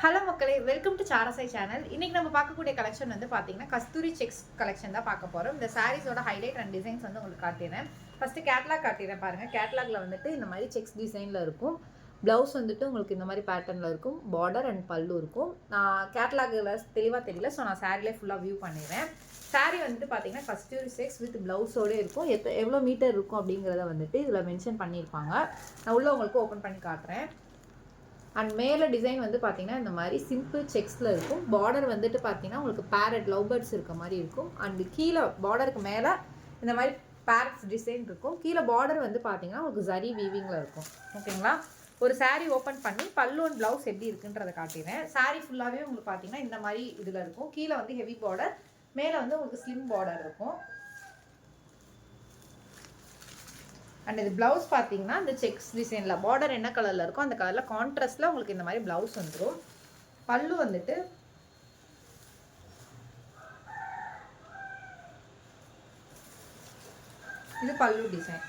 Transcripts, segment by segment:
Hello மக்களே, welcome to சாரசாய் channel. இன்னைக்கு நம்ம பார்க்கக்கூடிய கலெக்ஷன் வந்து பார்த்தீங்கன்னா கஸ்தூரி செக்ஸ் கலெக்ஷன் தான் பார்க்க போகிறோம். இந்த சாரீஸோட ஹைலைட் அண்ட் டிசைன்ஸ் வந்து உங்களுக்கு காட்டிடுறேன். ஃபஸ்ட்டு கேட்லாக் காட்டிடுறேன் பாருங்கள். கேட்லாகில் வந்துட்டு இந்த மாதிரி செக்ஸ் டிசைனில் இருக்கும். ப்ளவுஸ் வந்துட்டு உங்களுக்கு இந்த மாதிரி பேட்டர்னில் இருக்கும். பார்டர் அண்ட் பல்லு இருக்கும். நான் கேட்லாகில் தெளிவாக தெரியல, ஸோ நான் சாரிலே ஃபுல்லாக வியூ பண்ணிடுறேன். சாரீ வந்துட்டு பார்த்தீங்கன்னா கஸ்தூரி செக்ஸ் வித் ப்ளவுஸோடு இருக்கும். எவ்வளோ மீட்டர் இருக்கும் அப்படிங்கிறத வந்துட்டு இதில் மென்ஷன் பண்ணியிருப்பாங்க. நான் உள்ளே உங்களுக்கு ஓப்பன் பண்ணி காட்டுறேன். அண்ட் மேலே டிசைன் வந்து பார்த்தீங்கன்னா இந்த மாதிரி சிம்பிள் செக்ஸில் இருக்கும். பார்டர் வந்துட்டு பார்த்தீங்கன்னா உங்களுக்கு பேரட் லவ் பேர்ட்ஸ் இருக்க மாதிரி இருக்கும். அண்ட் கீழே பார்டருக்கு மேலே இந்த மாதிரி பேரட்ஸ் டிசைன் இருக்கும். கீழே பார்டர் வந்து பார்த்தீங்கன்னா உங்களுக்கு ஜரி வீவிங்கில் இருக்கும். ஓகேங்களா? ஒரு சாரீ ஓப்பன் பண்ணி பல்லு அண்ட் ப்ளவுஸ் எப்படி இருக்குன்றதை காட்டிடுறேன். சாரீ ஃபுல்லாகவே உங்களுக்கு பார்த்தீங்கன்னா இந்த மாதிரி இதில் இருக்கும். கீழே வந்து ஹெவி பார்டர், மேலே வந்து உங்களுக்கு ஸ்லிம் பார்டர் இருக்கும். அண்ட் இது ப்ளவுஸ் பார்த்தீங்கன்னா இந்த செக்ஸ் டிசைனில் பார்டர் என்ன கலரில் இருக்கோ அந்த கலரில் கான்ட்ராஸ்டில் உங்களுக்கு இந்த மாதிரி ப்ளவுஸ் வந்துடும். பல்லு வந்துட்டு இது பல்லு டிசைன்.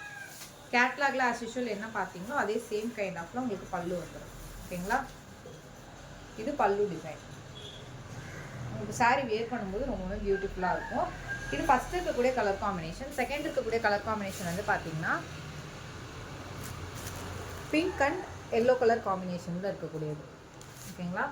கேட்லாகில் ஆஸ் யூஷுவல் என்ன பார்த்தீங்களோ அதே சேம் கைண்ட் ஆஃப்ல உங்களுக்கு பல்லு வந்துடும். ஓகேங்களா? இது பல்லு டிசைன். உங்களுக்கு சாரீ வேர் பண்ணும்போது ரொம்பவே பியூட்டிஃபுல்லாக இருக்கும். இது ஃபஸ்ட்டு இருக்கக்கூடிய கலர் காம்பினேஷன். செகண்ட் இருக்கக்கூடிய கலர் காம்பினேஷன் வந்து பார்த்தீங்கன்னா பிங்க் அண்ட் எல்லோ கலர் காம்பினேஷனில் இருக்கக்கூடியது. ஓகேங்களா?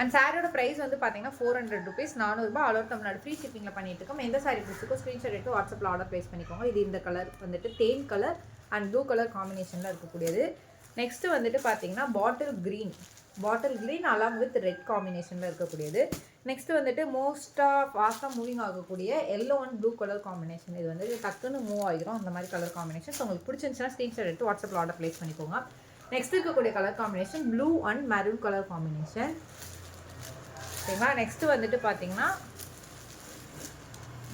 அண்ட் சாரியோட ப்ரைஸ் வந்து பார்த்தீங்கன்னா 400 rupees, 400 ரூபாய். ஆல் ஓவர் தமிழ்நாடு ஃப்ரீ ஷிப்பிங்கில் பண்ணிட்டு இருக்கோம். எந்த சாரி பிடிச்சிக்கோ ஸ்க்ரீன்ஷாட் எடுத்து வாட்ஸ்அப்பில் ஆர்டர் ப்ளேஸ் பண்ணிக்கோங்க. இது இந்த கலர் வந்துட்டு தேன் கலர் அண்ட் ப்ளூ கலர் காம்பினேஷனில் இருக்கக்கூடியது. நெக்ஸ்ட்டு வந்துட்டு பார்த்தீங்கன்னா bottle green along with red காம்பினேஷனில் இருக்கக்கூடியது. நெக்ஸ்ட் வந்துட்டு ஃபாஸ்ட்டாக மூவிங் ஆகக்கூடிய yellow and blue colour combination. இது வந்து டக்குன்னு மூவ் ஆகிரும் அந்த மாதிரி கலர் காம்பினேஷன். ஸோ உங்களுக்கு பிடிச்சிருந்துச்சுன்னா ஸ்க்ரீன்ஷாட் எடுத்து வாட்ஸ்அப்பில் ஆர்டர் ப்ளேஸ் பண்ணிக்கோங்க. நெக்ஸ்ட் இருக்கக்கூடிய colour combination blue and maroon colour combination. ஓகேங்களா? நெக்ஸ்ட்டு வந்துட்டு பார்த்தீங்கன்னா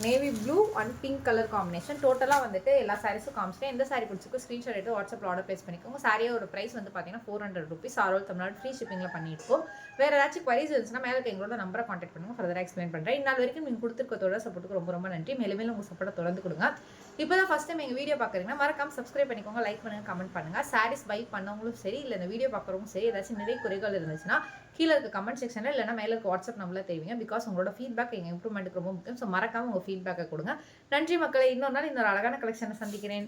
navy blue and pink colour combination. டோட்டலாக வந்துட்டு எல்லா சாரீஸும் காமிச்சிட்டேன். எந்த சாரீ பிடிச்சிக்கோ ஸ்க்ரீன்ஷாட் எடுத்து வாட்ஸ்அப்பில் ஆர்டர் ப்ளேஸ் பண்ணிக்கோங்க. சாரியோட ப்ரைஸ் வந்து பார்த்தீங்கன்னா 400 rupees. All over Tamil Nadu free ஷிப்பிங்கில் பண்ணியிருக்கோம். வேறு ஏதாச்சும் குவரிஸ் இருந்துச்சுன்னா மேலே எங்களோட நம்பரை கான்டாக்ட் பண்ணுங்கள். ஃபர்தராக எக்ஸ்பிளைன் பண்ணுறேன். இன்னும் வரைக்கும் நீங்கள் கொடுத்துருக்கத்தோட சப்போர்ட்டுக்கு ரொம்ப ரொம்ப நன்றி. மேலும் உங்கள் சப்போர்ட்டை தொடர்ந்து கொடுங்க. இப்போ தான் ஃபஸ்ட் டைம் எங்கள் வீடியோ பார்க்குறீங்கன்னா மறக்காம சப்ஸ்கிரைப் பண்ணிக்கோங்க, லைக் பண்ணுங்கள், கமெண்ட் பண்ணுங்கள். சாரீஸ் பை பண்ணவங்களும் சரி, இல்லை இந்த வீடியோ பார்க்குறவங்களும் சரி, ஏதாச்சும் நிறைய குறைகள் இருந்துச்சுன்னா கீழே இருக்க கமெண்ட் செக்ஷனில் இல்லைனா மேலே இருக்க வாட்ஸ்அப் நம்பரில் தெரிவிங்க. பிகாஸ் உங்களோட ஃபீட்பேக் எங்கள் இம்ப்ரூவ்மெண்ட்டுக்கு ரொம்ப முக்கியம். ஸோ மறக்காமல் உங்கள் ஃபீட்பேக்கை கொடுங்க. நன்றி மக்களே. இன்னொரு நாள் இன்னொரு அழகான கலெக்ஷனை சந்திக்கிறேன்.